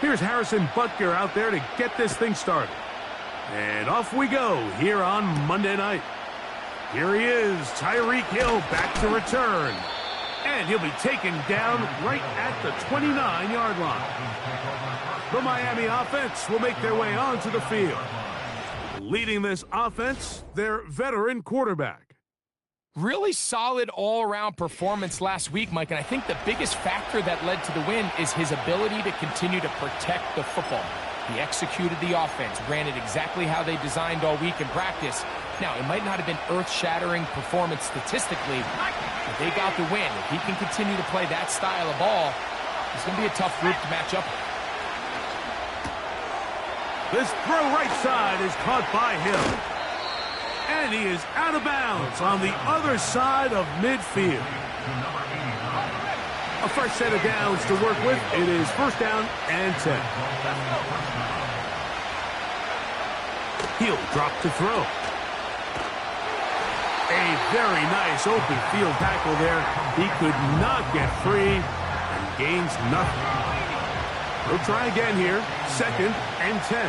Here's Harrison Butker out there to get this thing started. And off we go here on Monday night. Here he is, Tyreek Hill back to return. And he'll be taken down right at the 29-yard line. The Miami offense will make their way onto the field. Leading this offense, their veteran quarterback. Really solid all-around performance last week, Mike, and I think the biggest factor that led to the win is his ability to continue to protect the football. He executed the offense, ran it exactly how they designed all week in practice. Now, it might not have been earth-shattering performance statistically, but they got the win. If he can continue to play that style of ball, it's going to be a tough group to match up with. This throw right side is caught by Hill. And he is out of bounds on the other side of midfield. A fresh set of downs to work with. It is first down and 10. He'll drop to throw. A very nice open field tackle there. He could not get free and gains nothing. He'll try again here. Second and 10.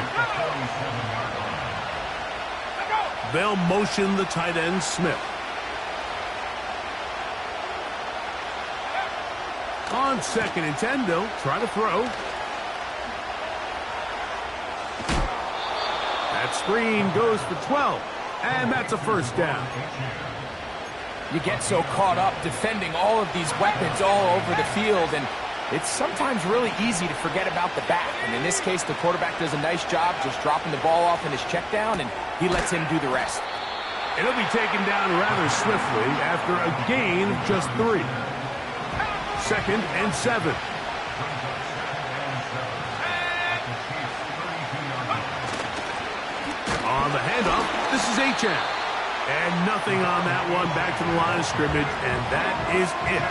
They'll motion the tight end, Smith. On second and 10, they'll try to throw. That screen goes for 12, and that's a first down. You get so caught up defending all of these weapons all over the field, and it's sometimes really easy to forget about the back. And in this case, the quarterback does a nice job just dropping the ball off in his check down, and he lets him do the rest. It'll be taken down rather swiftly after a gain of just 3. Second and 7. On the handoff, this is Achane. And nothing on that one, back to the line of scrimmage, and that is it.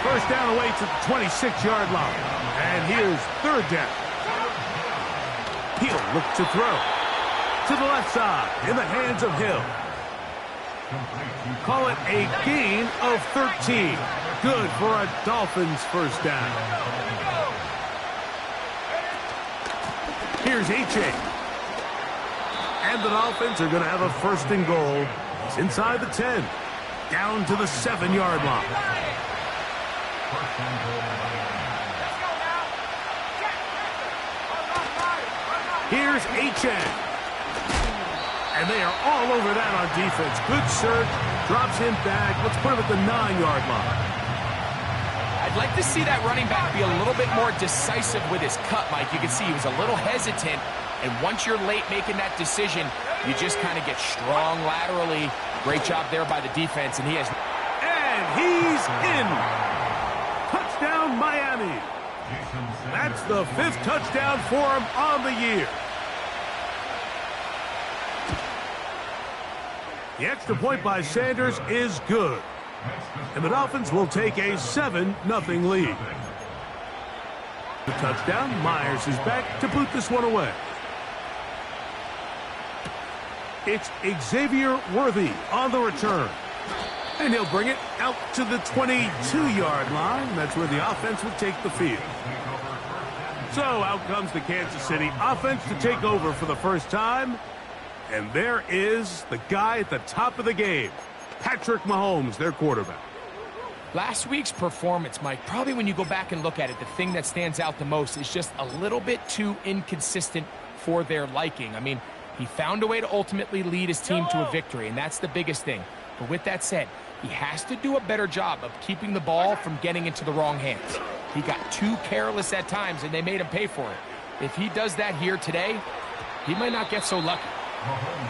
First down away to the 26-yard line. And here's third down. He'll look to throw. To the left side, in the hands of Hill. Call it a gain of 13. Good for a Dolphins first down. Here's Achane. And the Dolphins are going to have a first and goal. It's inside the 10. Down to the 7-yard line. Here's Achane. And they are all over that on defense. Good search. Drops him back. Let's put him at the 9-yard line. I'd like to see that running back be a little bit more decisive with his cut, Mike. You can see he was a little hesitant. And once you're late making that decision, you just kind of get strong laterally. Great job there by the defense. And he has... And he's in. Touchdown, Miami. That's the 5th touchdown for him on the year. The extra point by Sanders is good. And the Dolphins will take a 7-0 lead. The touchdown, Myers is back to boot this one away. It's Xavier Worthy on the return. And he'll bring it out to the 22-yard line. That's where the offense will take the field. So out comes the Kansas City offense to take over for the first time. And there is the guy at the top of the game, Patrick Mahomes, their quarterback. Last week's performance, Mike, probably when you go back and look at it, the thing that stands out the most is just a little bit too inconsistent for their liking. I mean, he found a way to ultimately lead his team to a victory, and that's the biggest thing. But with that said, he has to do a better job of keeping the ball from getting into the wrong hands. He got too careless at times, and they made him pay for it. If he does that here today, he might not get so lucky.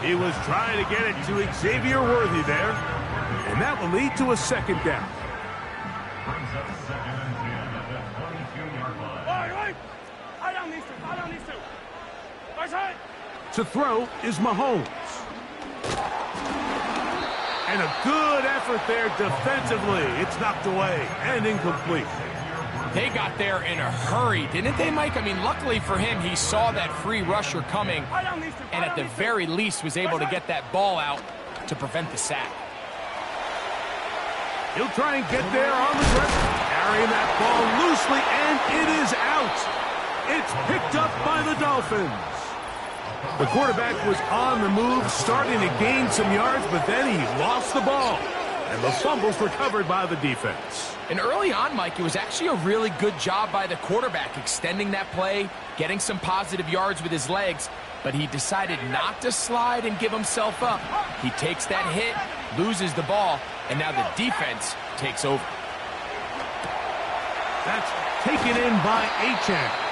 He was trying to get it to Xavier Worthy there, and that will lead to a second down. To throw is Mahomes. And a good effort there defensively. It's knocked away and incomplete. They got there in a hurry, didn't they, Mike? I mean, luckily for him, he saw that free rusher coming and at the very least was able to get that ball out to prevent the sack. He'll try and get there on the ground, carrying that ball loosely, and it is by the Dolphins. The quarterback was on the move, starting to gain some yards, but then he lost the ball. And the fumble's recovered by the defense. And early on, Mike, it was actually a really good job by the quarterback, extending that play, getting some positive yards with his legs, but he decided not to slide and give himself up. He takes that hit, loses the ball, and now the defense takes over. That's taken in by Achane.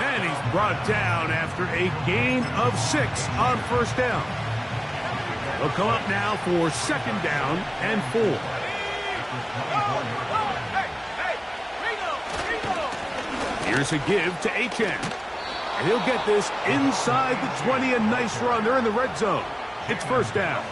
And he's brought down after a gain of 6 on first down. They'll come up now for second down and 4. Here's a give to Achane. And he'll get this inside the 20. A nice run. They're in the red zone. It's first down.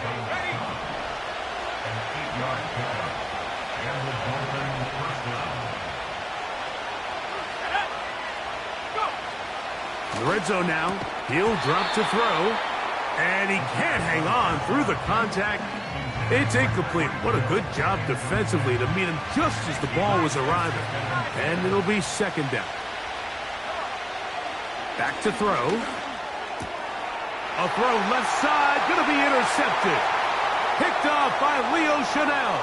In the red zone now. He'll drop to throw. And he can't hang on through the contact. It's incomplete. What a good job defensively to meet him just as the ball was arriving. And it'll be second down. Back to throw. A throw left side. Going to be intercepted. Picked off by Leo Chanel.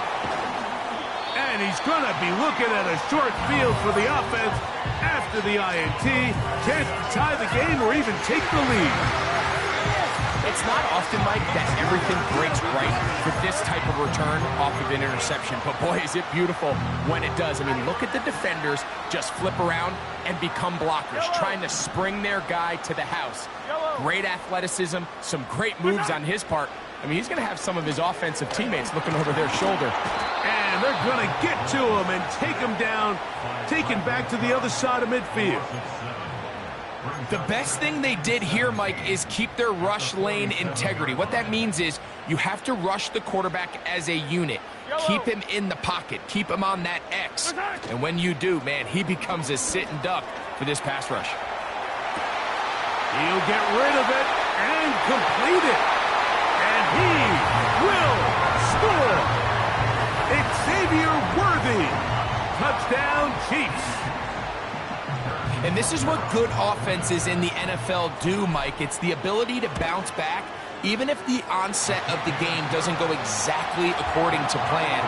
And he's going to be looking at a short field for the offense after the INT. Chance to tie the game or even take the lead. It's not often, Mike, that everything breaks right for this type of return off of an interception. But, boy, is it beautiful when it does. I mean, look at the defenders just flip around and become blockers, trying to spring their guy to the house. Great athleticism, some great moves on his part. I mean, he's going to have some of his offensive teammates looking over their shoulder. And they're going to get to him and take him down, taken back to the other side of midfield. The best thing they did here, Mike, is keep their rush lane integrity. What that means is you have to rush the quarterback as a unit. Keep him in the pocket. Keep him on that X. And when you do, man, he becomes a sitting duck for this pass rush. He'll get rid of it and complete it. And he will score. Xavier Worthy. Touchdown, Chiefs. And this is what good offenses in the NFL do, Mike. It's the ability to bounce back, even if the onset of the game doesn't go exactly according to plan.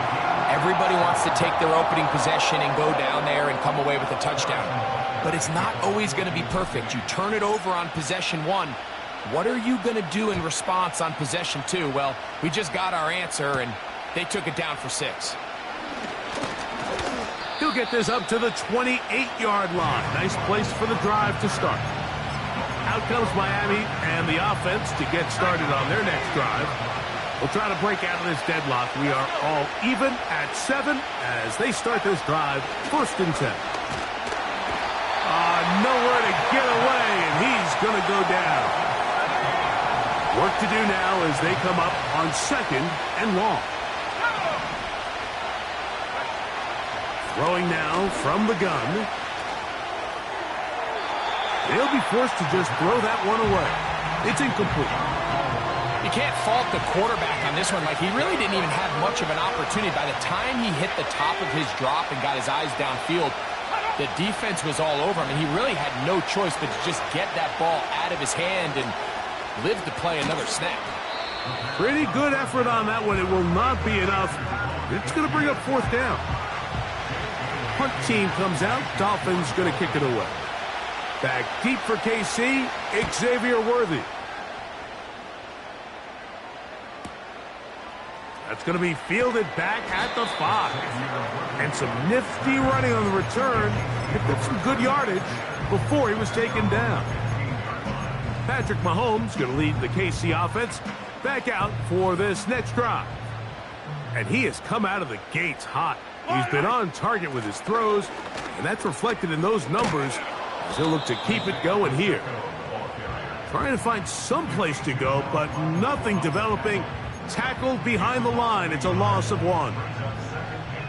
Everybody wants to take their opening possession and go down there and come away with a touchdown. But it's not always going to be perfect. You turn it over on possession 1. What are you going to do in response on possession 2? Well, we just got our answer, and they took it down for 6. He'll get this up to the 28-yard line. Nice place for the drive to start. Out comes Miami and the offense to get started on their next drive. We'll try to break out of this deadlock. We are all even at 7 as they start this drive. First and 10. Nowhere to get away, and he's going to go down. Work to do now as they come up on second and long. Throwing now from the gun. They'll be forced to just throw that one away. It's incomplete. You can't fault the quarterback on this one. Like, he really didn't even have much of an opportunity. By the time he hit the top of his drop and got his eyes downfield, the defense was all over him, and he really had no choice but to just get that ball out of his hand and live to play another snap. Pretty good effort on that one. It will not be enough. It's going to bring up fourth down. Punt team comes out. Dolphins going to kick it away. Back deep for KC, Xavier Worthy. That's going to be fielded back at the 5. And some nifty running on the return. Picked up some good yardage before he was taken down. Patrick Mahomes going to lead the KC offense back out for this next drive. And he has come out of the gates hot. He's been on target with his throws, and that's reflected in those numbers as he'll look to keep it going here. Trying to find some place to go, but nothing developing. Tackled behind the line. It's a loss of 1.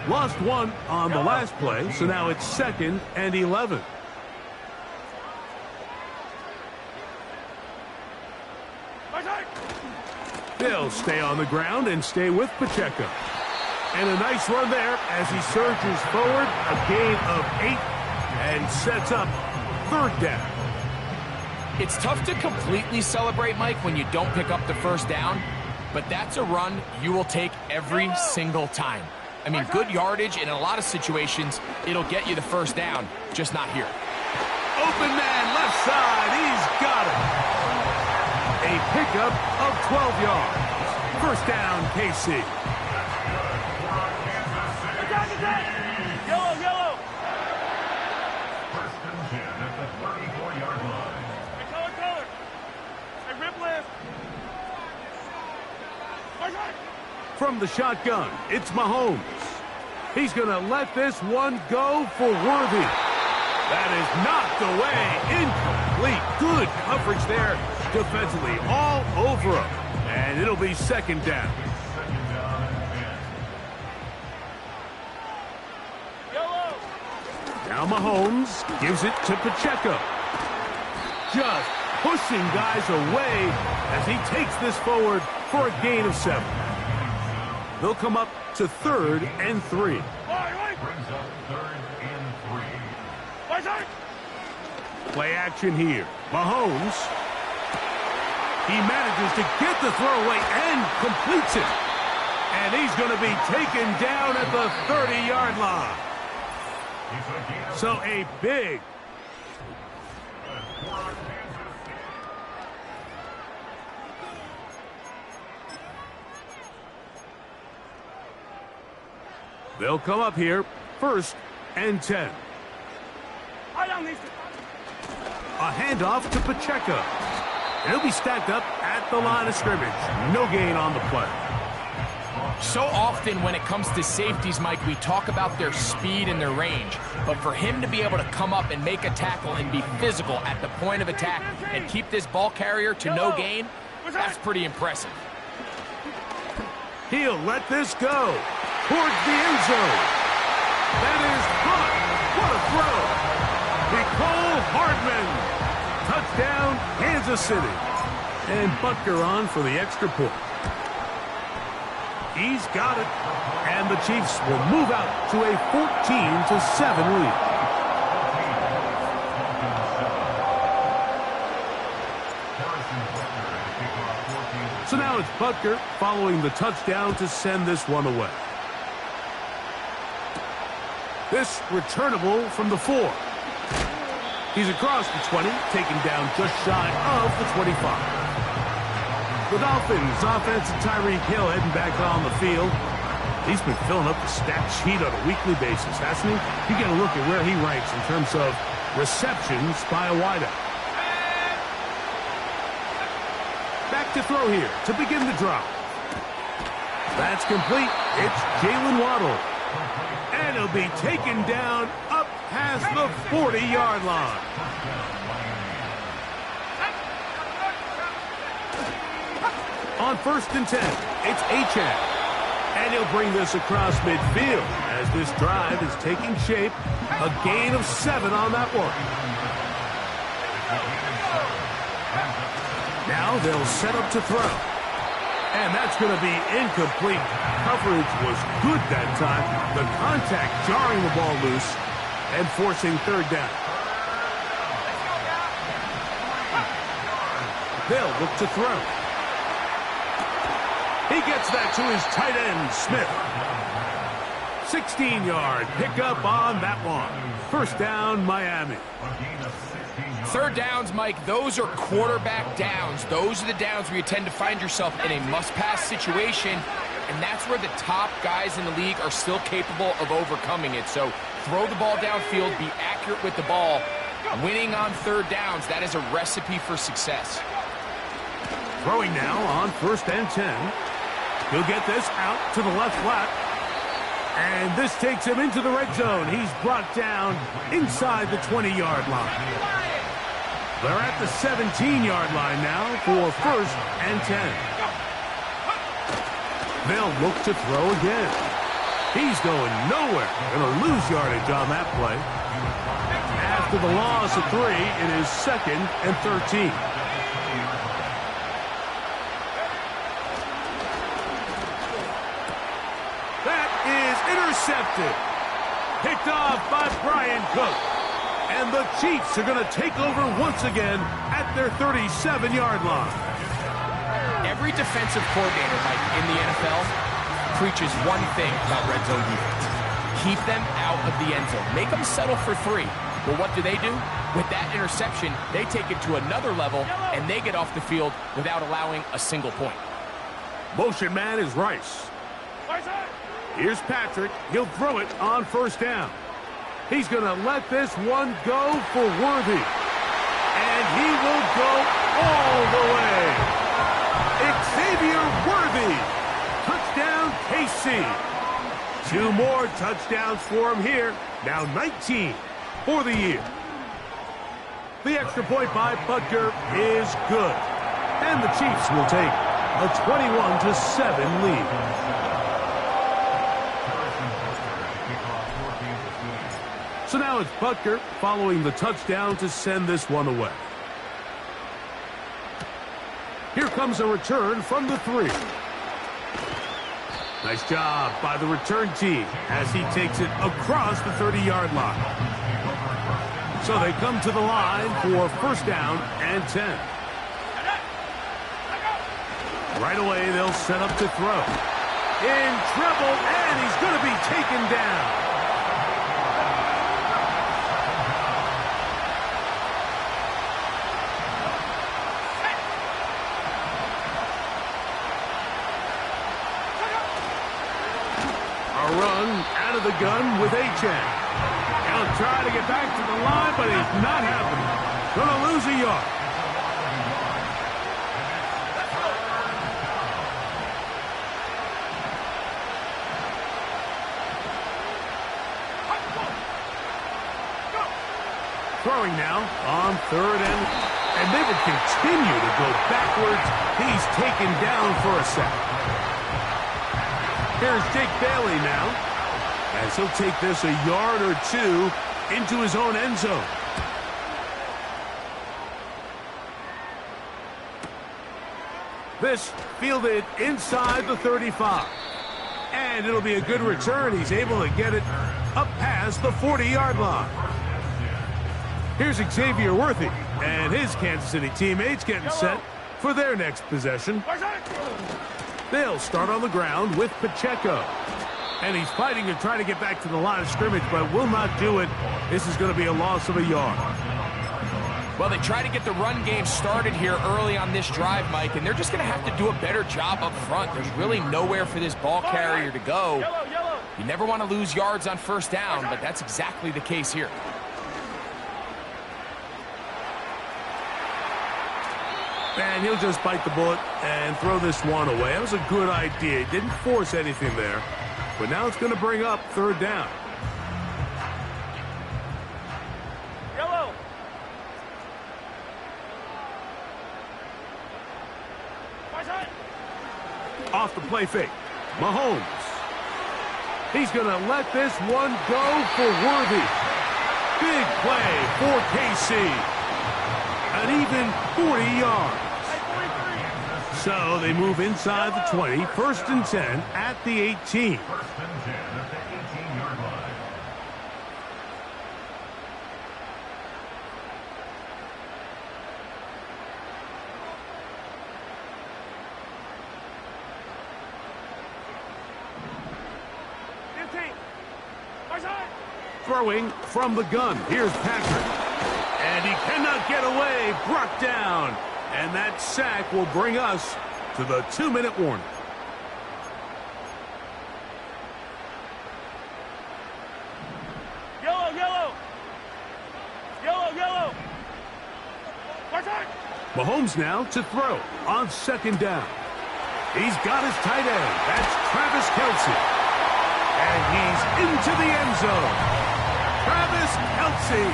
Lost 1 on the last play, so now it's second and 11. They'll stay on the ground and stay with Pacheco. And a nice run there as he surges forward. A gain of 8 and sets up third down. It's tough to completely celebrate, Mike, when you don't pick up the first down, but that's a run you will take every single time. I mean, good yardage, and in a lot of situations, it'll get you the first down, just not here. Open man, left side, he's got it. A pickup of 12 yards. First down, KC. Yellow, yellow. First and 10 at the 34-yard line. Hey, color. Hey, rip left. From the shotgun, it's Mahomes. He's going to let this one go for Worthy. That is knocked away. Incomplete. Good coverage there defensively. All over him. And it'll be second down. Yellow. Now Mahomes gives it to Pacheco. Just pushing guys away as he takes this forward for a gain of 7. They'll come up to 3rd and 3. Brings up 3rd and 3. Play action here. Mahomes. He manages to get the throw away and completes it. And he's going to be taken down at the 30-yard line. So a big... They'll come up here, 1st and 10. A handoff to Pacheco. He'll be stacked up at the line of scrimmage. No gain on the play. So often when it comes to safeties, Mike, we talk about their speed and their range. But for him to be able to come up and make a tackle and be physical at the point of attack and keep this ball carrier to no gain, that's pretty impressive. He'll let this go towards the end zone. That is caught. What a throw. Nicole Hardman. Touchdown, Kansas City. And Butker on for the extra point. He's got it. And the Chiefs will move out to a 14-7 lead. So now it's Butker following the touchdown to send this one away. This returnable from the 4. He's across the 20, taken down just shy of the 25. The Dolphins offense and Tyreek Hill heading back on the field. He's been filling up the stat sheet on a weekly basis, hasn't he? You get a look at where he ranks in terms of receptions by a wideout. Back to throw here to begin the drop. That's complete. It's Jalen Waddle. And he'll be taken down up past the 40-yard line. On 1st and 10, it's Achane. And he'll bring this across midfield as this drive is taking shape. A gain of 7 on that one. Now they'll set up to throw. And that's going to be incomplete. Coverage was good that time. The contact jarring the ball loose and forcing 3rd down. They'll look to throw. He gets that to his tight end, Smith. 16-yard pickup on that one. 1st down, Miami. 3rd downs, Mike, those are quarterback downs. Those are the downs where you tend to find yourself in a must-pass situation, and that's where the top guys in the league are still capable of overcoming it. So throw the ball downfield, be accurate with the ball. Winning on 3rd downs, that is a recipe for success. Throwing now on 1st and 10. He'll get this out to the left flat. And this takes him into the red zone. He's brought down inside the 20-yard line. They're at the 17-yard line now for 1st and 10. They'll look to throw again. He's going nowhere. Going to lose yardage on that play. After the loss of 3, it is 2nd and 13. That is intercepted. Picked off by Brian Cook. And the Chiefs are going to take over once again at their 37-yard line. Every defensive coordinator, Mike, in the NFL preaches one thing about red zone defense. Keep them out of the end zone. Make them settle for 3. Well, what do? With that interception, they take it to another level, and they get off the field without allowing a single point. Motion man is Rice. Here's Patrick. He'll throw it on first down. He's going to let this one go for Worthy. And he will go all the way. Xavier Worthy. Touchdown, KC. 2 more touchdowns for him here. Now 19 for the year. The extra point by Butker is good. And the Chiefs will take a 21-7 lead. So now it's Butker following the touchdown to send this one away. Here comes a return from the 3. Nice job by the return team as he takes it across the 30-yard line. So they come to the line for first down and 10. Right away, they'll set up to throw. In trouble, and he's going to be taken down. Run out of the gun with Achane. He'll try to get back to the line, but he's not happening. Going to lose a yard. Throwing now on 3rd and they would continue to go backwards. He's taken down for a sack. Here's Jake Bailey now, as he'll take this a yard or 2 into his own end zone. This fielded inside the 35. And it'll be a good return. He's able to get it up past the 40-yard line. Here's Xavier Worthy and his Kansas City teammates getting set for their next possession. They'll start on the ground with Pacheco. And he's fighting to try to get back to the line of scrimmage, but will not do it. This is going to be a loss of a yard. Well, they try to get the run game started here early on this drive, Mike, and they're just going to have to do a better job up front. There's really nowhere for this ball carrier to go. You never want to lose yards on first down, but that's exactly the case here. And he'll just bite the bullet and throw this one away. That was a good idea. He didn't force anything there. But now it's going to bring up 3rd down. Yellow. Off the play fake. Mahomes. He's going to let this one go for Worthy. Big play for KC. An even 40 yards. So they move inside the 20, 1st and 10 at the 18. 1st and 10 at the 18-yard line. Throwing from the gun. Here's Patrick. And he cannot get away. Brought down. And that sack will bring us to the 2-minute warning. Yellow, yellow. Yellow, yellow. Mahomes now to throw on 2nd down. He's got his tight end. That's Travis Kelce. And he's into the end zone. Travis Kelce.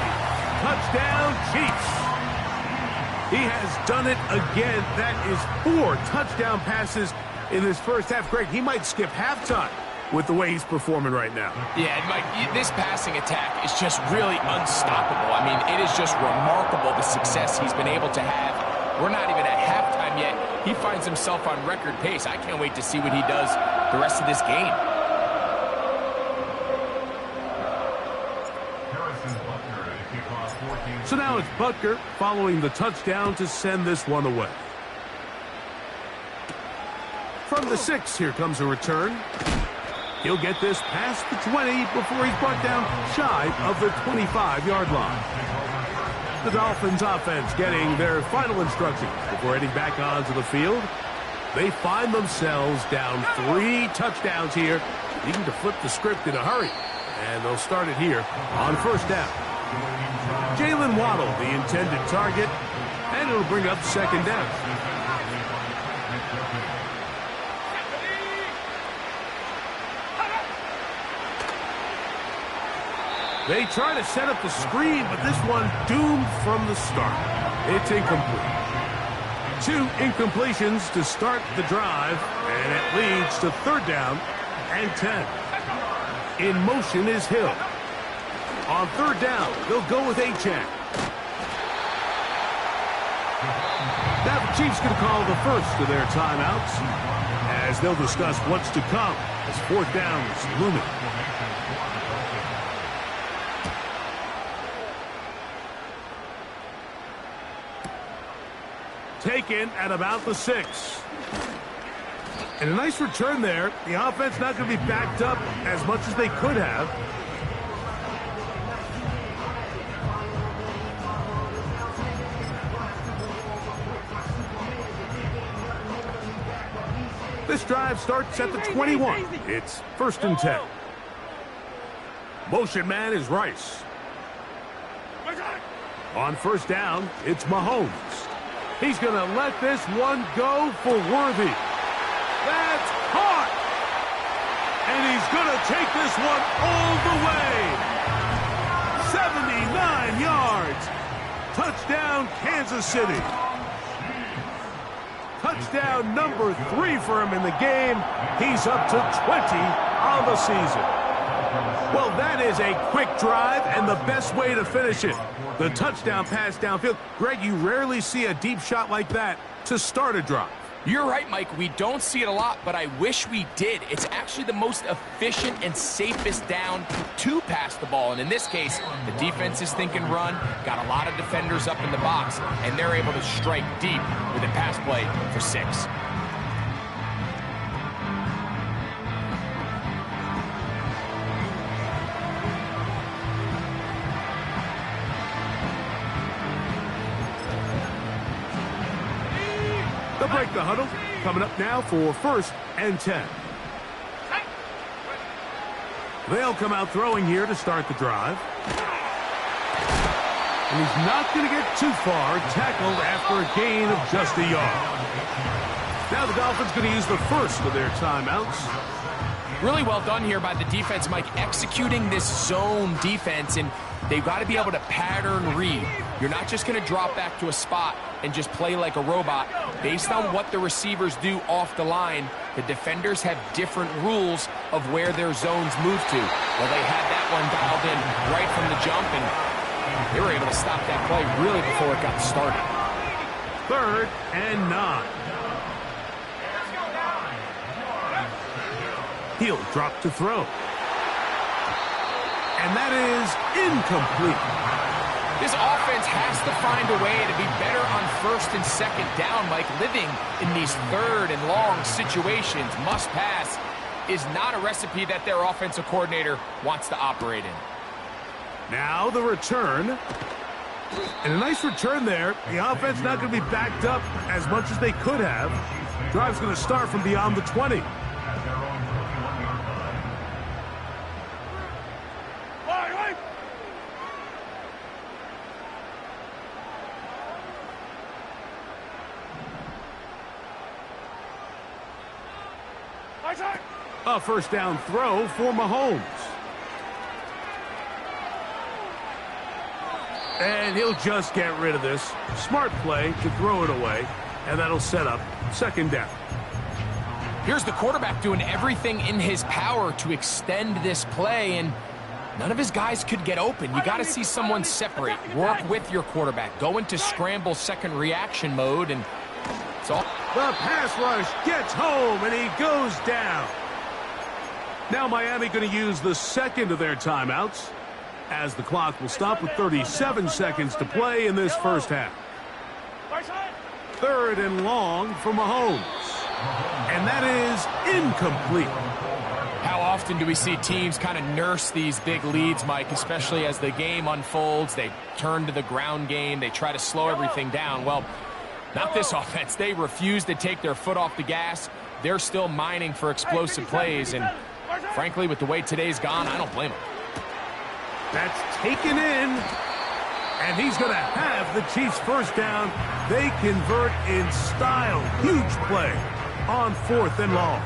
Touchdown, Chiefs. He has done it again. That is 4 touchdown passes in this first half. Greg, he might skip halftime with the way he's performing right now. Yeah, Mike, this passing attack is just really unstoppable. I mean, it is just remarkable the success he's been able to have. We're not even at halftime yet. He finds himself on record pace. I can't wait to see what he does the rest of this game. So now it's Butker following the touchdown to send this one away. From the 6, here comes a return. He'll get this past the 20 before he's brought down shy of the 25-yard line. The Dolphins offense getting their final instructions before heading back onto the field. They find themselves down 3 touchdowns here, needing to flip the script in a hurry. And they'll start it here on first down. Jalen Waddle, the intended target, and it'll bring up second down. They try to set up the screen, but this one doomed from the start. It's incomplete. 2 incompletions to start the drive, and it leads to third down and 10. In motion is Hill. On third down, they'll go with Achane. Now the Chiefs going to call the first of their timeouts as they'll discuss what's to come as fourth down is looming. Taken at about the 6. And a nice return there. The offense not going to be backed up as much as they could have. This drive starts at the 21. It's first and 10. Motion man is Rice. On first down, it's Mahomes. He's going to let this one go for Worthy. That's caught! And he's going to take this one all the way. 79 yards. Touchdown, Kansas City. Touchdown number 3 for him in the game. He's up to 20 on the season. Well, that is a quick drive and the best way to finish it. The touchdown pass downfield. Greg, you rarely see a deep shot like that to start a drive. You're right, Mike. We don't see it a lot, but I wish we did. It's actually the most efficient and safest down to pass the ball. And in this case, the defense is thinking run, got a lot of defenders up in the box, and they're able to strike deep with a pass play for 6. They'll break the huddle. Coming up now for first and 10. They'll come out throwing here to start the drive. And he's not going to get too far. Tackled after a gain of just a yard. Now the Dolphins going to use the first of their timeouts. Really well done here by the defense, Mike, executing this zone defense, and they've got to be able to pattern read. You're not just going to drop back to a spot and just play like a robot. Based on what the receivers do off the line, the defenders have different rules of where their zones move to. Well, they had that one dialed in right from the jump, and they were able to stop that play really before it got started. Third and 9. He'll drop to throw. And that is incomplete. This offense has to find a way to be better on first and second down, Mike. Living in these third and long situations, must pass, is not a recipe that their offensive coordinator wants to operate in. Now the return. And a nice return there. The offense not going to be backed up as much as they could have. Drive's going to start from beyond the 20. A first down throw for Mahomes. And he'll just get rid of this. Smart play to throw it away, and that'll set up second down. Here's the quarterback doing everything in his power to extend this play, and none of his guys could get open. You got to see someone separate, work with your quarterback, go into scramble second reaction mode, and it's all. The pass rush gets home, and he goes down. Now Miami going to use the second of their timeouts. as the clock will stop with 37 seconds to play in this first half. Third and long for Mahomes. And that is incomplete. How often do we see teams kind of nurse these big leads, Mike, especially as the game unfolds? They turn to the ground game. They try to slow everything down. Well, not this offense. They refuse to take their foot off the gas. They're still mining for explosive plays. And frankly, with the way today's gone, I don't blame them. That's taken in. And he's going to have the Chiefs first down. They convert in style. Huge play on 4th and long.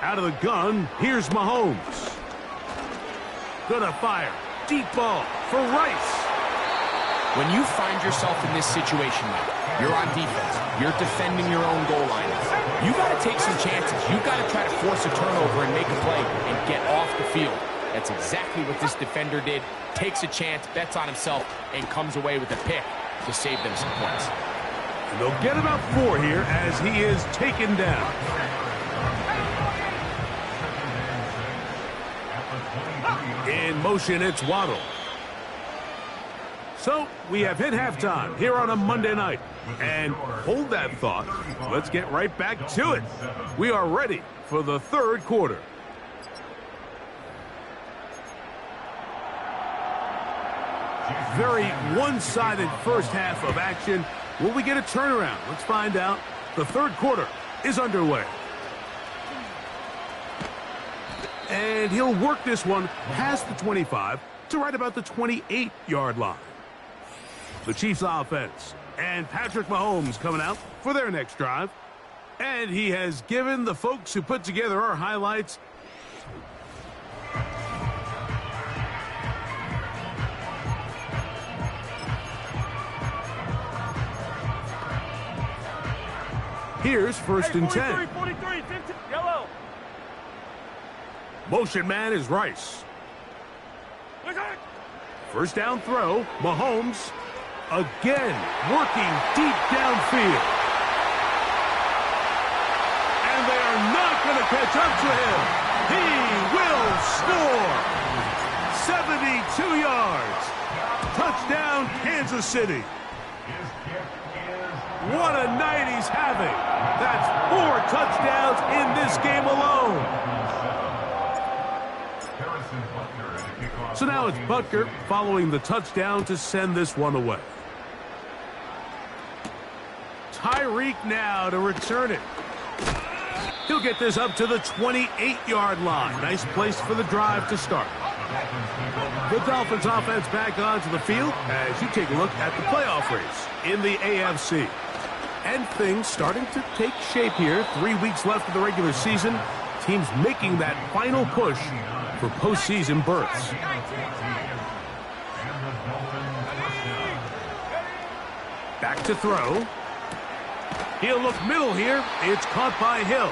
Out of the gun, here's Mahomes. Gonna fire. Deep ball for Rice. When you find yourself in this situation, Mike, you're on defense. You're defending your own goal line. You got to take some chances. You got to try to force a turnover and make a play and get off the field. That's exactly what this defender did. Takes a chance, bets on himself, and comes away with a pick to save them some points. And they'll get about 4 here as he is taken down. In motion, it's Waddle. So, we have hit halftime here on a Monday night. And hold that thought. Let's get right back to it. We are ready for the third quarter. Very one-sided first half of action. Will we get a turnaround? Let's find out. The third quarter is underway. And he'll work this one past the 25 to right about the 28-yard line. The Chiefs offense and Patrick Mahomes coming out for their next drive. And he has given the folks who put together our highlights here's 1st and 10. 43, 15, yellow. Motion man is Rice. First down throw, Mahomes again working deep downfield. And they are not going to catch up to him. He will score. 72 yards. Touchdown, Kansas City. What a night he's having. That's 4 touchdowns in this game alone. So now it's Butker following the touchdown to send this one away. Tyreek now to return it. He'll get this up to the 28-yard line. Nice place for the drive to start. The Dolphins offense back onto the field as you take a look at the playoff race in the AFC. And things starting to take shape here. 3 weeks left of the regular season. Teams making that final push for postseason berths. Back to throw. He'll look middle here. It's caught by Hill.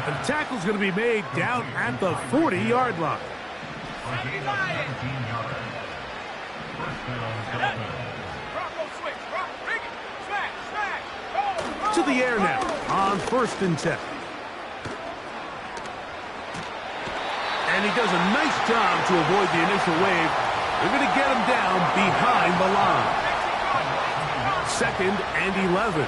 And the tackle's going to be made down at the 40-yard line. To the air now on 1st and 10. And he does a nice job to avoid the initial wave. They're going to get him down behind the line. 2nd and 11.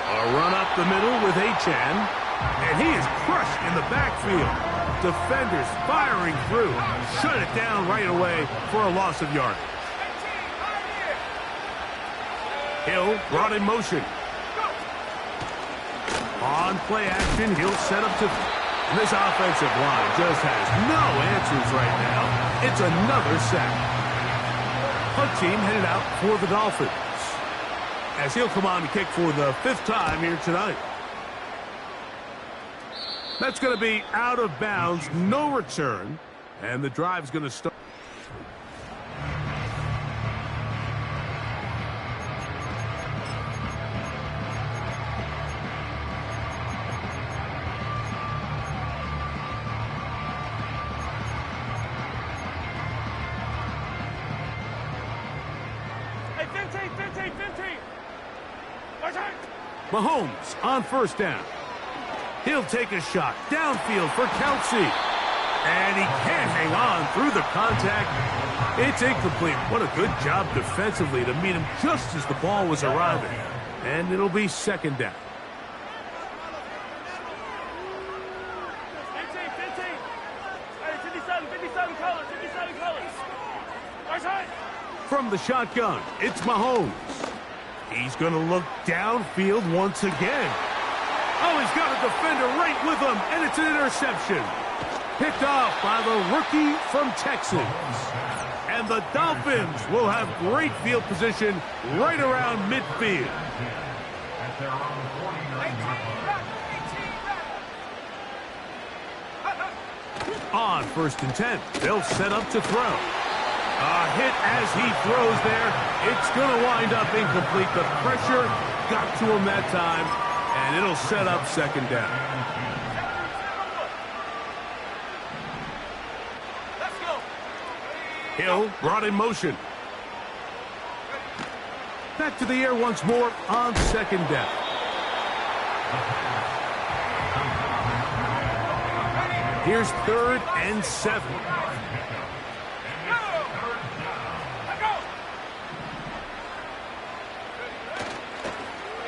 A run up the middle with Achan. And he is crushed in the backfield. Defenders firing through. Shut it down right away for a loss of yardage. Hill brought in motion. On play action, he'll set up to... This offensive line just has no answers right now. It's another sack. Punt team headed out for the Dolphins, as he'll come on to kick for the 5th time here tonight. That's going to be out of bounds, no return, and the drive's going to start. Mahomes on first down. He'll take a shot downfield for Kelsey. And he can't hang on through the contact. It's incomplete. What a good job defensively to meet him just as the ball was arriving. And it'll be second down. From the shotgun, it's Mahomes. He's going to look downfield once again. Oh, he's got a defender right with him, and it's an interception. Picked off by the rookie from Texas. And the Dolphins will have great field position right around midfield. On first and 10, they'll set up to throw. A hit as he throws there. It's going to wind up incomplete. The pressure got to him that time, and it'll set up second down. Hill brought in motion. Back to the air once more on second down. Here's 3rd and 7.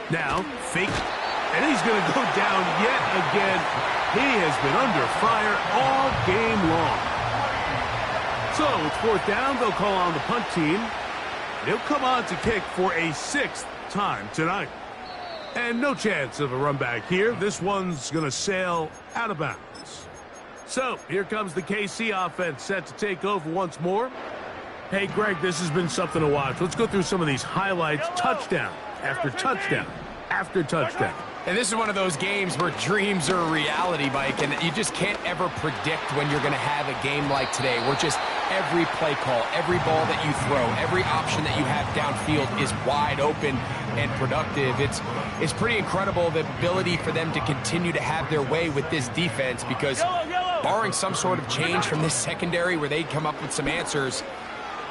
Now, fake, and he's going to go down yet again. He has been under fire all game long. So, it's 4th down. They'll call on the punt team. He'll come on to kick for a 6th time tonight. And no chance of a run back here. This one's going to sail out of bounds. So, here comes the KC offense set to take over once more. Hey, Greg, this has been something to watch. Let's go through some of these highlights. Touchdown after touchdown after touchdown. And this is one of those games where dreams are a reality, Mike, and you just can't ever predict when you're going to have a game like today, where just every play call, every ball that you throw, every option that you have downfield is wide open and productive. It's pretty incredible the ability for them to continue to have their way with this defense, because barring some sort of change from this secondary where they come up with some answers,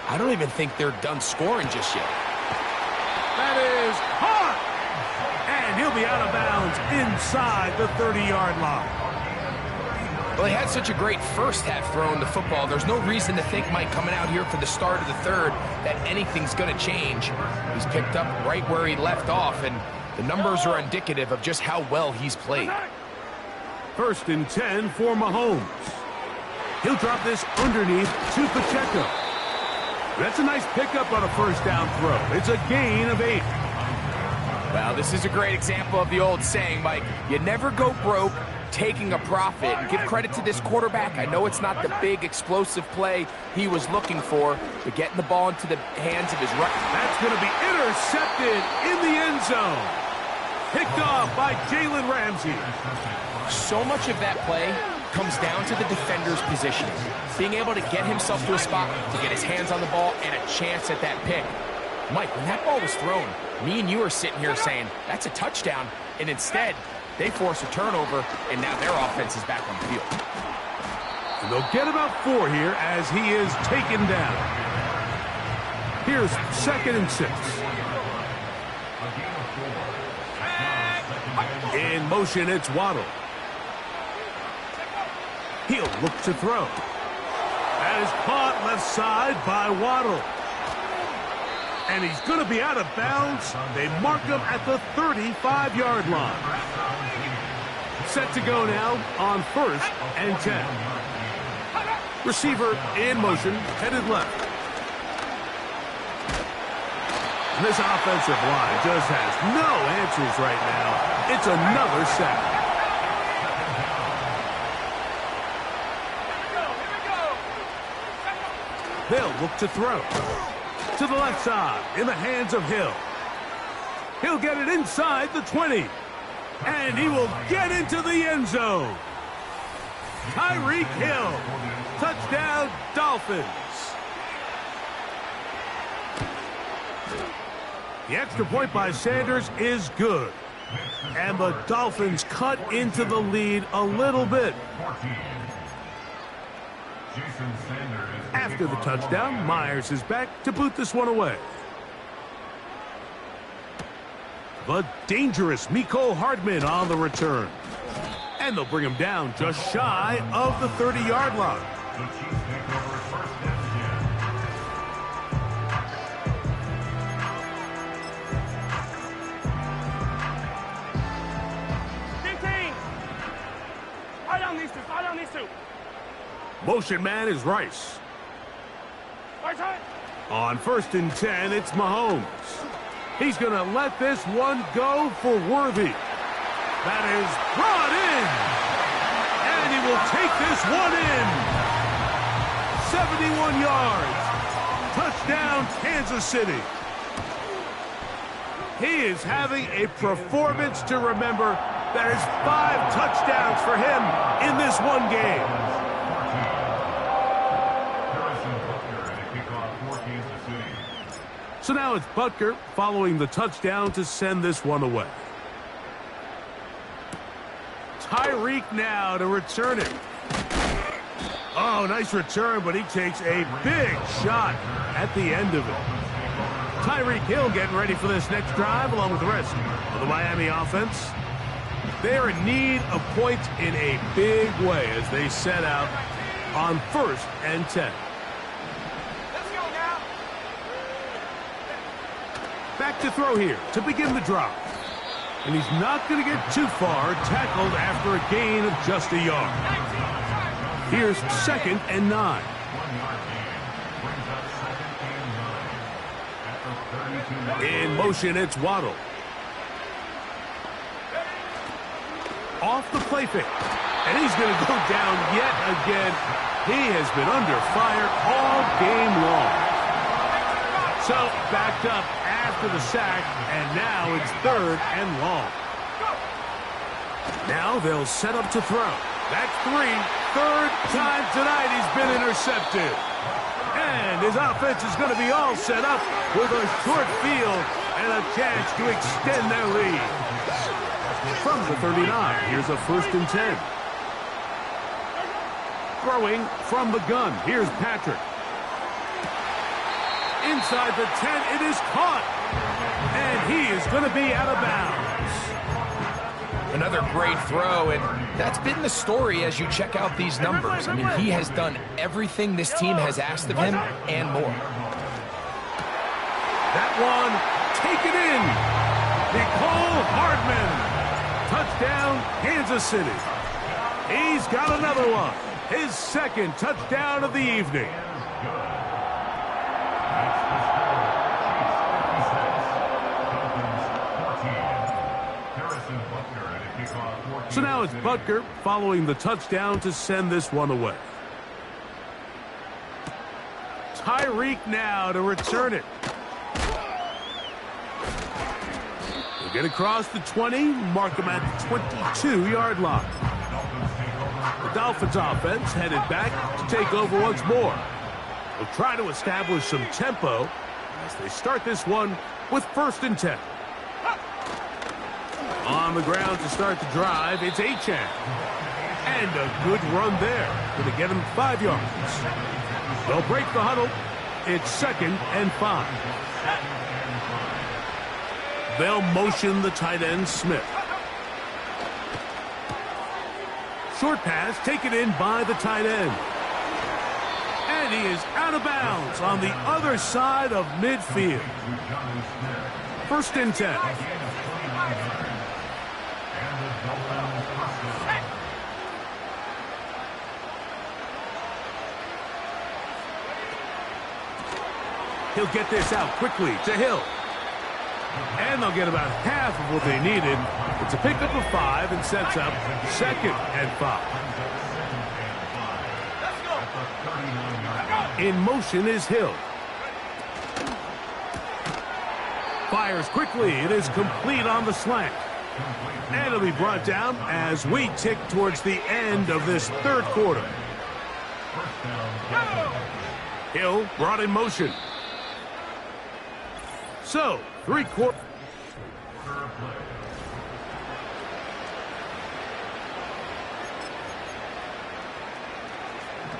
I don't even think they're done scoring just yet. That is hard. And he'll be out of bounds inside the 30-yard line. Well, he had such a great first half throwing the football. There's no reason to think, Mike, coming out here for the start of the third, that anything's going to change. He's picked up right where he left off, and the numbers are indicative of just how well he's played. 1st and 10 for Mahomes. He'll drop this underneath to Pacheco. That's a nice pickup on a first down throw. It's a gain of 8. Well, this is a great example of the old saying, Mike, you never go broke taking a profit. And give credit to this quarterback. I know it's not the big explosive play he was looking for, but getting the ball into the hands of his right. That's going to be intercepted in the end zone. Picked off by Jalen Ramsey. So much of that play comes down to the defender's positioning. Being able to get himself to a spot, to get his hands on the ball, and a chance at that pick. Mike, when that ball was thrown, me and you are sitting here saying, that's a touchdown. And instead, they force a turnover, and now their offense is back on the field. And they'll get about 4 here as he is taken down. Here's 2nd and 6. In motion, it's Waddle. He'll look to throw. That is caught left side by Waddle. And he's going to be out of bounds. They mark him at the 35-yard line. Set to go now on 1st and 10. Receiver in motion, headed left. And this offensive line just has no answers right now. It's another sack. They'll look to throw. To the left side, in the hands of Hill. He'll get it inside the 20. And he will get into the end zone. Tyreek Hill. Touchdown, Dolphins. The extra point by Sanders is good. And the Dolphins cut into the lead a little bit. After the touchdown, Myers is back to boot this one away. The dangerous Mecole Hardman on the return. And they'll bring him down just shy of the 30-yard line. The Chiefs take over first and 15. Fire down these two. Fire down these two. Motion man is Rice. Right side. On first and 10, it's Mahomes. He's going to let this one go for Worthy. That is brought in. And he will take this one in. 71 yards. Touchdown, Kansas City. He is having a performance to remember. That is 5 touchdowns for him in this one game. So now it's Butker following the touchdown to send this one away. Tyreek now to return it. Oh, nice return, but he takes a big shot at the end of it. Tyreek Hill getting ready for this next drive along with the rest of the Miami offense. They are in need of points in a big way as they set out on first and 10. Back to throw here to begin the drive. And he's not going to get too far, tackled after a gain of just a yard. Here's second and 9. In motion, it's Waddle. Off the play fake. And he's going to go down yet again. He has been under fire all game long. So, backed up after the sack, and now it's third and long. Now they'll set up to throw. That's 3. Third time tonight he's been intercepted. And his offense is going to be all set up with a short field and a chance to extend their lead. From the 39, here's a first and 10. Throwing from the gun, here's Patrick. Inside the 10, it is caught. And he is going to be out of bounds. Another great throw, and that's been the story as you check out these numbers. I mean, he has done everything this team has asked of him and more. That one, take it in. Mecole Hardman. Touchdown, Kansas City. He's got another one. His second touchdown of the evening. So now it's Butker following the touchdown to send this one away. Tyreek now to return it. He'll get across the 20, mark him at the 22-yard line. The Dolphins offense headed back to take over once more. They'll try to establish some tempo as they start this one with first and 10. On the ground to start the drive, it's Achane. And a good run there. Going to get him 5 yards. They'll break the huddle. It's second and 5. They'll motion the tight end, Smith. Short pass taken in by the tight end. And he is out of bounds on the other side of midfield. First and 10. He'll get this out quickly to Hill. And they'll get about half of what they needed. It's a pickup of 5 and sets up second and 5. In motion is Hill. Fires quickly. It is complete on the slant. And it'll be brought down as we tick towards the end of this third quarter. Hill brought in motion. So, 3/4.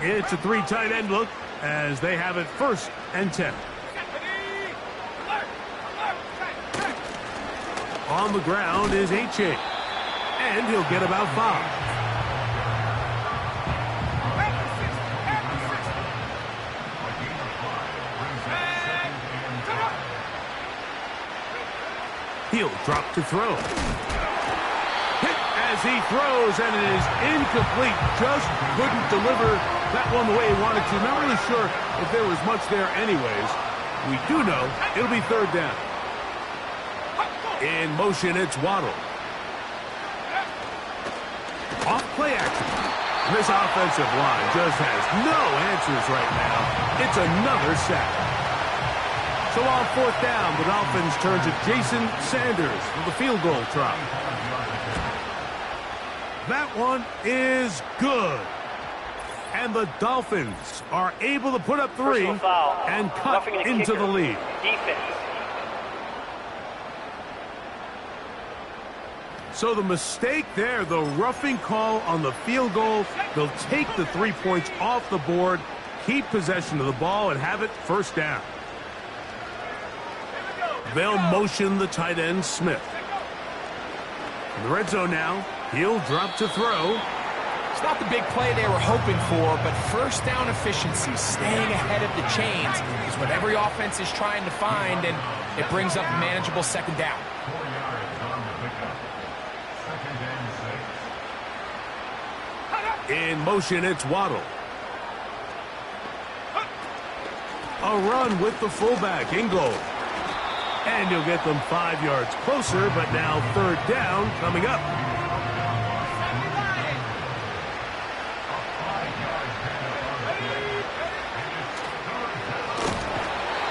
It's a 3 tight end look as they have it first and 10. On the ground is H.A. And he'll get about 5. He'll drop to throw. Hit as he throws, and it is incomplete. Just couldn't deliver that one the way he wanted to. Not really sure if there was much there anyways. We do know it'll be 3rd down. In motion, it's Waddle. Off play action. This offensive line just has no answers right now. It's another sack. So on 4th down, the Dolphins turn to Jason Sanders for the field goal try. That one is good. And the Dolphins are able to put up 3 and cut into the lead. Defense. So the mistake there, the roughing call on the field goal, they'll take the 3 points off the board, keep possession of the ball, and have it 1st down. They'll motion the tight end, Smith. In the red zone now, he'll drop to throw. It's not the big play they were hoping for, but 1st down efficiency, staying ahead of the chains, is what every offense is trying to find, and it brings up a manageable 2nd down. 4 yards on the pickup. 2nd and 6. In motion, it's Waddle. A run with the fullback, in goal. And you'll get them 5 yards closer, but now 3rd down coming up.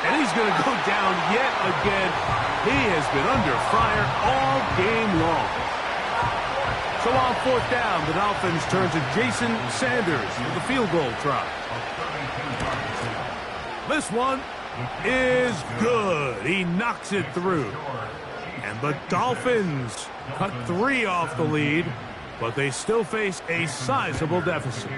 And he's going to go down yet again. He has been under fire all game long. So on 4th down, the Dolphins turn to Jason Sanders for the field goal try. This one is good. He knocks it through. And the Dolphins cut 3 off the lead, but they still face a sizable deficit.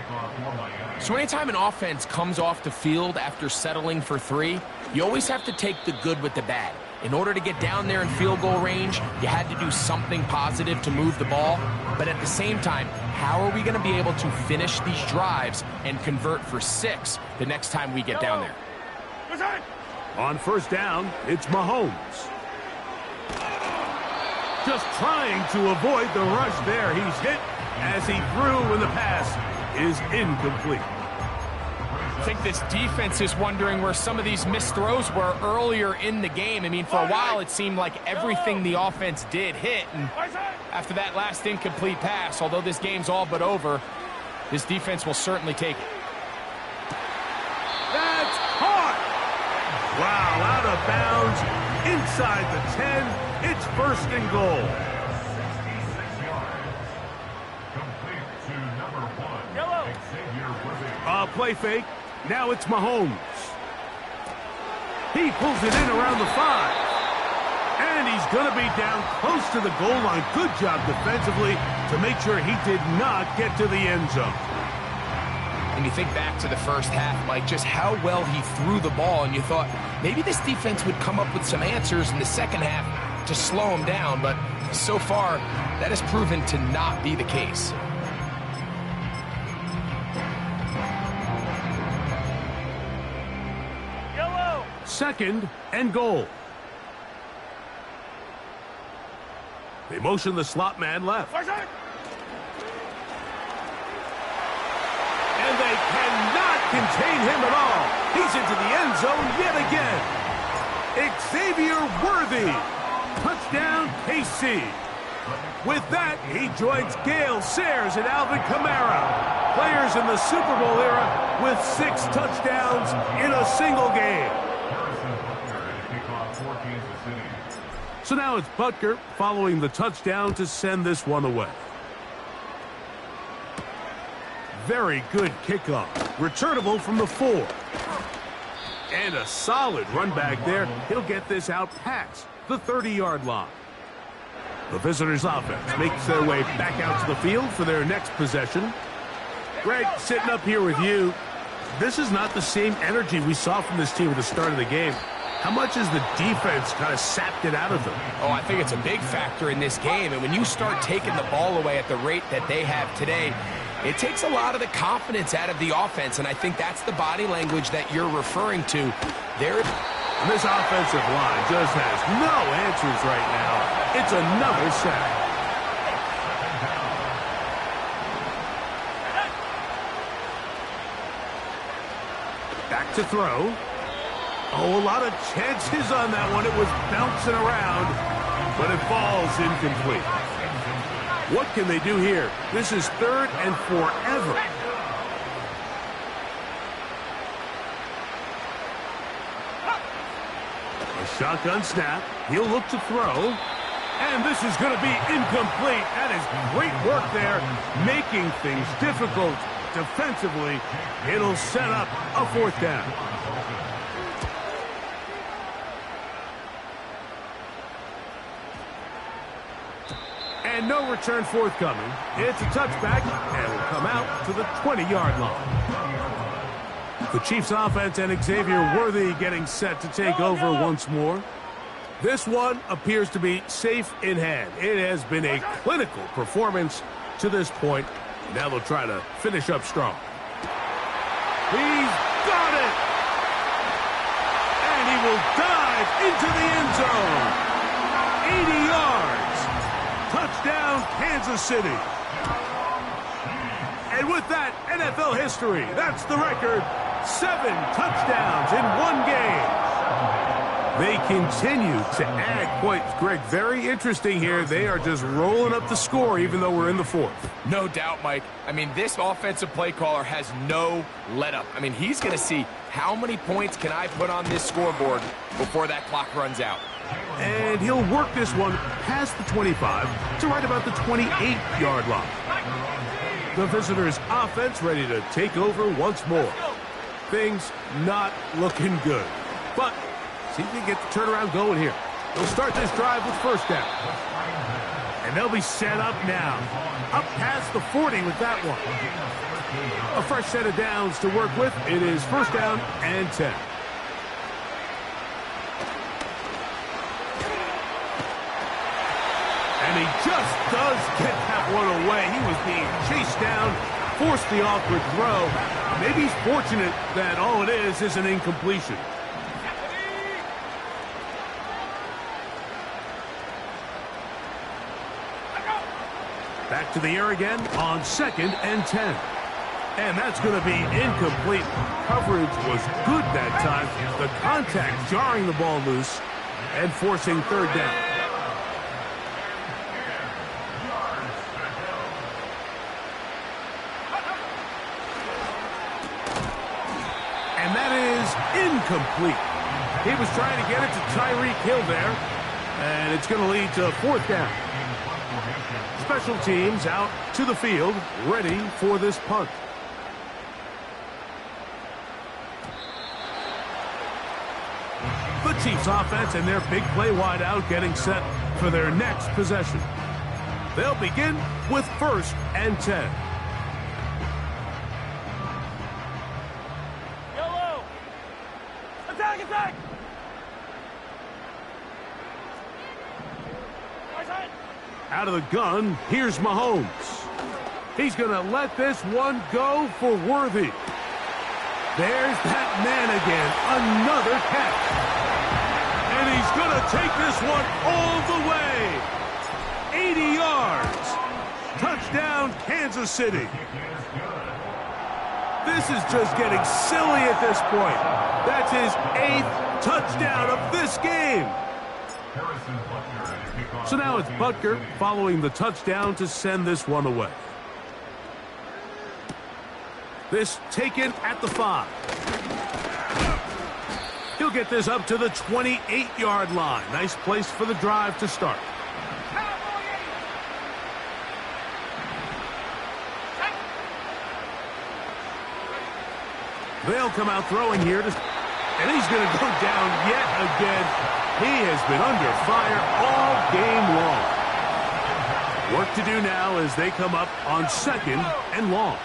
So anytime an offense comes off the field after settling for 3, you always have to take the good with the bad. In order to get down there in field goal range, you had to do something positive to move the ball. But at the same time, how are we going to be able to finish these drives and convert for 6 the next time we get down there? On 1st down, it's Mahomes. Just trying to avoid the rush there. He's hit as he threw when the pass is incomplete. I think this defense is wondering where some of these missed throws were earlier in the game. I mean, for a while it seemed like everything the offense did hit. And after that last incomplete pass, although this game's all but over, this defense will certainly take it. That's hard. Wow, out of bounds, inside the 10. It's 1st and goal. 66 yards. Complete to number 1. Xavier Worthy. Play fake. Now it's Mahomes. He pulls it in around the 5. And he's going to be down close to the goal line. Good job defensively to make sure he did not get to the end zone. And you think back to the 1st half, Mike, just how well he threw the ball, and you thought maybe this defense would come up with some answers in the 2nd half to slow him down, but so far that has proven to not be the case. Yellow. 2nd and goal. They motion the slot man left. And they cannot contain him at all. He's into the end zone yet again. Xavier Worthy. Touchdown, KC. With that, he joins Gale Sayers and Alvin Kamara, players in the Super Bowl era with 6 touchdowns in a single game. So now it's Butker following the touchdown to send this one away. Very good kickoff. Returnable from the 4. And a solid run back there. He'll get this out past the 30-yard line. The visitors' offense makes their way back out to the field for their next possession. Greg, sitting up here with you, this is not the same energy we saw from this team at the start of the game. How much has the defense kind of sapped it out of them? Oh, I think it's a big factor in this game. And when you start taking the ball away at the rate that they have today, it takes a lot of the confidence out of the offense. And I think that's the body language that you're referring to. And this offensive line just has no answers right now. It's another sack. Back to throw. Oh, a lot of chances on that one. It was bouncing around, but it falls incomplete. What can they do here? This is 3rd and forever. A shotgun snap. He'll look to throw. And this is going to be incomplete. That is great work there, making things difficult defensively. It'll set up a 4th down. And no return forthcoming. It's a touchback, and will come out to the 20-yard line. The Chiefs offense and Xavier Worthy getting set to take over once more. This one appears to be safe in hand. It has been a clinical performance to this point. Now they'll try to finish up strong. He's got it! And he will dive into the end zone. 80 yards. Touchdown, Kansas City. And with that, NFL history. That's the record. 7 touchdowns in one game. They continue to add points. Greg, very interesting here. They are just rolling up the score even though we're in the 4th. No doubt, Mike. I mean, this offensive play caller has no let-up. I mean, he's going to see how many points can I put on this scoreboard before that clock runs out. And he'll work this one past the 25 to right about the 28-yard line. The visitors' offense ready to take over once more. Things not looking good. But see if they get the turnaround going here. They'll start this drive with 1st down. And they'll be set up now. Up past the 40 with that one. A fresh set of downs to work with. It is 1st down and 10. And he just does get that one away. He was being chased down, forced the awkward throw. Maybe he's fortunate that all it is an incompletion. Back to the air again on 2nd and 10. And that's going to be incomplete. Coverage was good that time. The contact jarring the ball loose and forcing 3rd down. And that is incomplete. He was trying to get it to Tyreek Hill there. And it's going to lead to 4th down. Special teams out to the field, ready for this punt. The Chiefs offense and their big play wide out getting set for their next possession. They'll begin with 1st and 10. Yellow! Attack, attack! Right side! Out of the gun, here's Mahomes. He's going to let this one go for Worthy. There's that man again, another catch. And he's going to take this one all the way. 80 yards. Touchdown, Kansas City. This is just getting silly at this point. That's his 8th touchdown of this game. So now it's Butker following the touchdown to send this one away. This taken at the 5. He'll get this up to the 28-yard line. Nice place for the drive to start. They'll come out throwing here, and he's going to go down yet again. He has been under fire all game long. Work to do now as they come up on 2nd and long.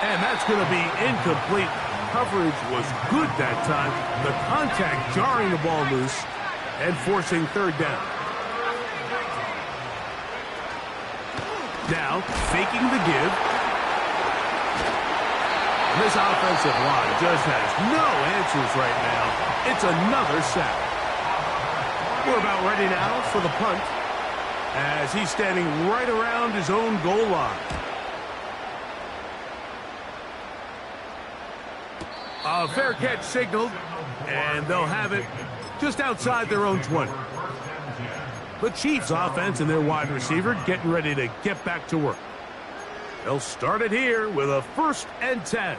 And that's going to be incomplete. Coverage was good that time. The contact jarring the ball loose and forcing third down. Now, faking the give. This offensive line just has no answers right now. It's another sack. We're about ready now for the punt, as he's standing right around his own goal line. A fair catch signaled, and they'll have it just outside their own 20. The Chiefs offense and their wide receiver getting ready to get back to work. They'll start it here with a 1st and 10.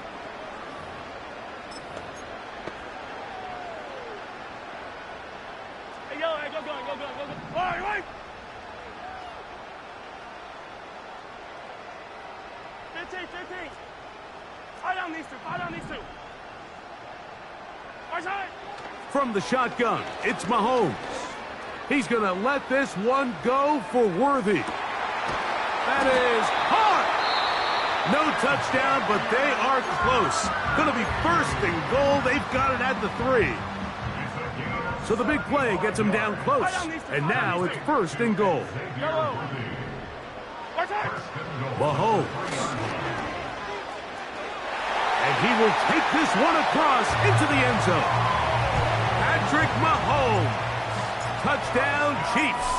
Hey, go, go. All right. 15. Fight on these two. From the shotgun, it's Mahomes. He's going to let this one go for Worthy. That is hard. No touchdown, but they are close. Going to be 1st and goal. They've got it at the 3. So the big play gets them down close. And now it's 1st and goal. Mahomes. And he will take this one across into the end zone. Patrick Mahomes. Touchdown, Chiefs.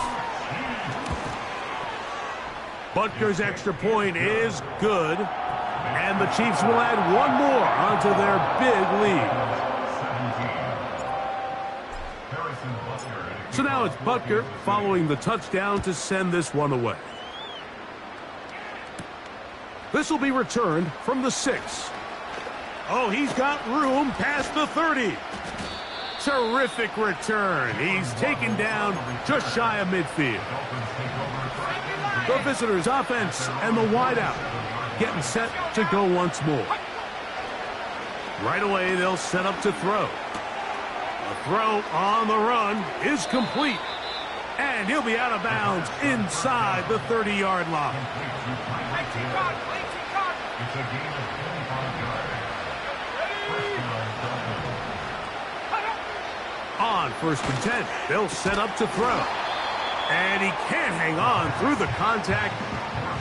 Butker's extra point is good. And the Chiefs will add one more onto their big lead. So now it's Butker following the touchdown to send this one away. This will be returned from the 6. Oh, he's got room past the 30. Terrific return. He's taken down just shy of midfield. The visitors' offense and the wideout getting set to go once more. Right away, they'll set up to throw. The throw on the run is complete. And he'll be out of bounds inside the 30-yard line. On 1st and 10, they'll set up to throw. And he can't hang on through the contact.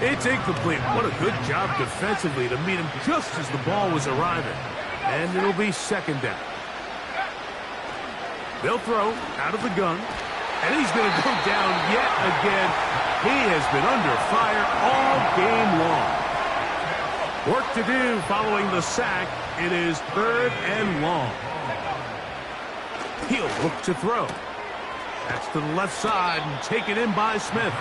It's incomplete. What a good job defensively to meet him just as the ball was arriving. And it'll be 2nd down. They'll throw out of the gun. And he's going to go down yet again. He has been under fire all game long. Work to do following the sack. It is 3rd and long. He'll look to throw. That's to the left side and taken in by Smith.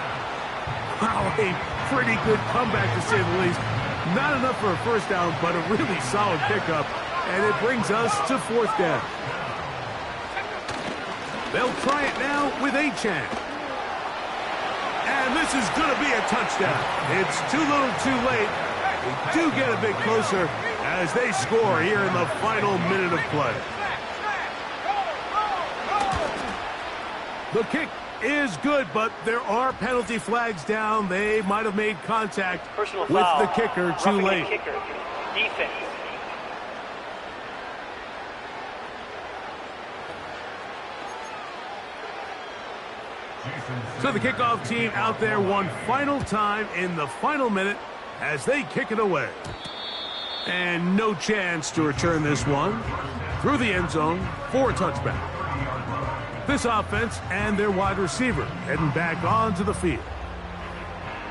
Wow, a pretty good comeback to say the least. Not enough for a 1st down, but a really solid pickup. And it brings us to 4th down. They'll try it now with Achane. And this is going to be a touchdown. It's too little too late. They do get a bit closer as they score here in the final minute of play. The kick is good, but there are penalty flags down. They might have made contact with the kicker too late. Defense. So the kickoff team out there one final time in the final minute as they kick it away. And no chance to return this one through the end zone for a touchback. This offense and their wide receiver heading back onto the field.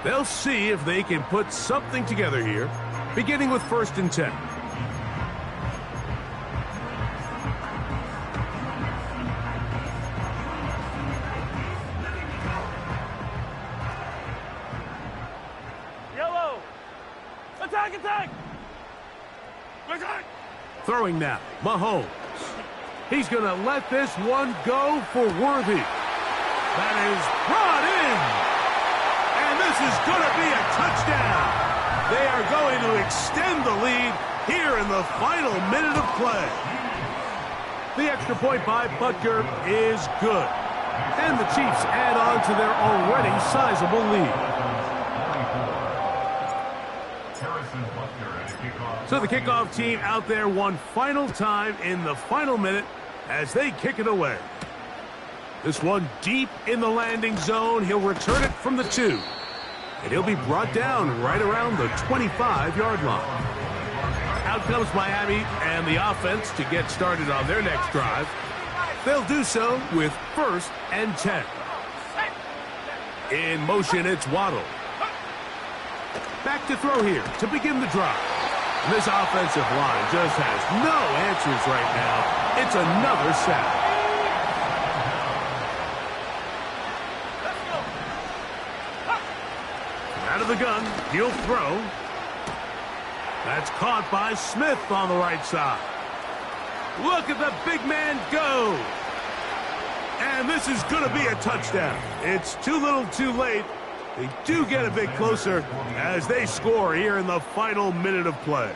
They'll see if they can put something together here, beginning with 1st and 10. Yellow. Attack. Throwing now, Mahomes. He's going to let this one go for Worthy. That is brought in. And this is going to be a touchdown. They are going to extend the lead here in the final minute of play. The extra point by Butker is good. And the Chiefs add on to their already sizable lead. Harrison Butker at kickoff. So the kickoff team out there one final time in the final minute as they kick it away. This one deep in the landing zone. He'll return it from the 2. And he'll be brought down right around the 25-yard line. Out comes Miami and the offense to get started on their next drive. They'll do so with 1st and 10. In motion, it's Waddle. Back to throw here to begin the drive. And this offensive line just has no answers right now. It's another sack. Out of the gun, he'll throw. That's caught by Smith on the right side. Look at the big man go. And this is going to be a touchdown. It's too little too late. They do get a bit closer as they score here in the final minute of play.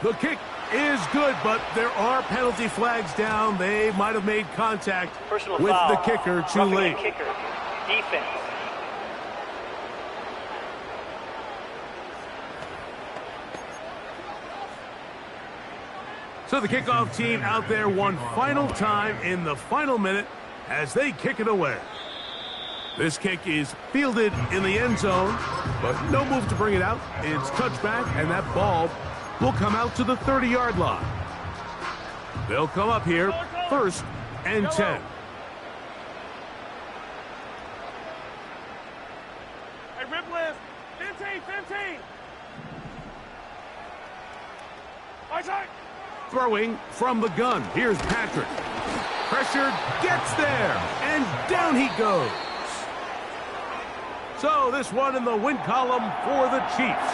The kick is good, but there are penalty flags down. They might have made contact with the kicker too late. Kicker. Defense. So the kickoff team out there one final time in the final minute as they kick it away. This kick is fielded in the end zone, but no move to bring it out. It's touchback, and that ball will come out to the 30-yard line. They'll come up here 1st and 10. Hey, rip list. 15, 15. Isaac. Throwing from the gun. Here's Patrick. Pressure gets there, and down he goes. So this one in the win column for the Chiefs.